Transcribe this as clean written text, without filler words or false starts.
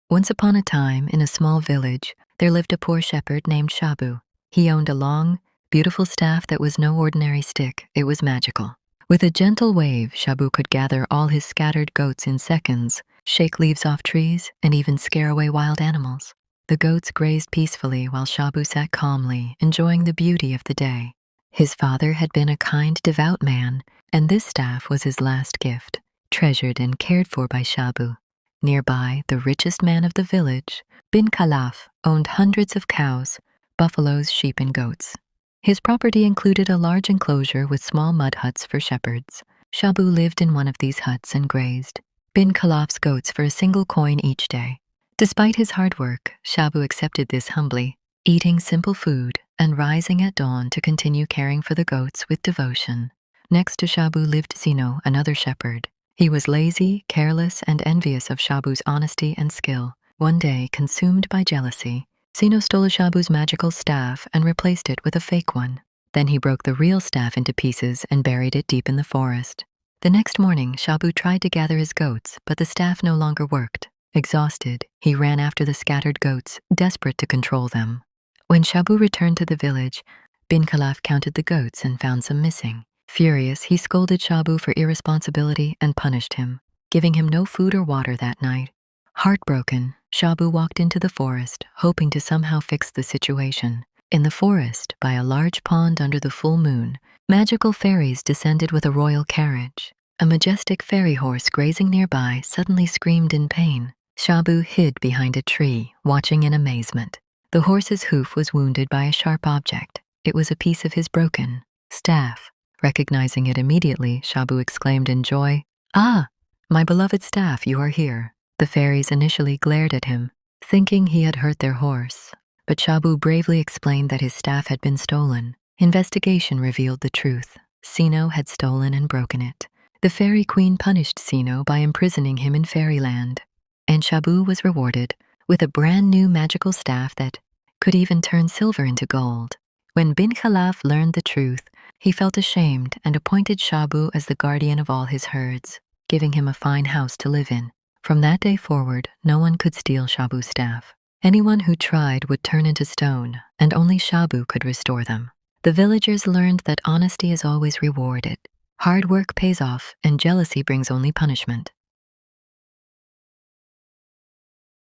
Once upon a time, in a small village, there lived a poor shepherd named Shabu. He owned a long, beautiful staff that was no ordinary stick, it was magical. With a gentle wave, Shabu could gather all his scattered goats in seconds, shake leaves off trees, and even scare away wild animals. The goats grazed peacefully while Shabu sat calmly, enjoying the beauty of the day. His father had been a kind, devout man, and this staff was his last gift, treasured and cared for by Shabu. Nearby, the richest man of the village, Bin Khalaf, owned hundreds of cows, buffaloes, sheep, and goats. His property included a large enclosure with small mud huts for shepherds. Shabu lived in one of these huts and grazed Bin Khalaf's goats for a single coin each day. Despite his hard work, Shabu accepted this humbly, eating simple food and rising at dawn to continue caring for the goats with devotion. Next to Shabu lived Zeno, another shepherd. He was lazy, careless, and envious of Shabu's honesty and skill. One day, consumed by jealousy, Zeno stole Shabu's magical staff and replaced it with a fake one. Then he broke the real staff into pieces and buried it deep in the forest. The next morning, Shabu tried to gather his goats, but the staff no longer worked. Exhausted, he ran after the scattered goats, desperate to control them. When Shabu returned to the village, Bin Khalaf counted the goats and found some missing. Furious, he scolded Shabu for irresponsibility and punished him, giving him no food or water that night. Heartbroken, Shabu walked into the forest, hoping to somehow fix the situation. In the forest, by a large pond under the full moon, magical fairies descended with a royal carriage. A majestic fairy horse grazing nearby suddenly screamed in pain. Shabu hid behind a tree, watching in amazement. The horse's hoof was wounded by a sharp object. It was a piece of his broken staff. Recognizing it immediately, Shabu exclaimed in joy, "Ah, my beloved staff, you are here." The fairies initially glared at him, thinking he had hurt their horse. But Shabu bravely explained that his staff had been stolen. Investigation revealed the truth. Zeno had stolen and broken it. The fairy queen punished Zeno by imprisoning him in fairyland. And Shabu was rewarded with a brand new magical staff that could even turn silver into gold. When Bin Khalaf learned the truth, he felt ashamed and appointed Shabu as the guardian of all his herds, giving him a fine house to live in. From that day forward, no one could steal Shabu's staff. Anyone who tried would turn into stone, and only Shabu could restore them. The villagers learned that honesty is always rewarded. Hard work pays off, and jealousy brings only punishment.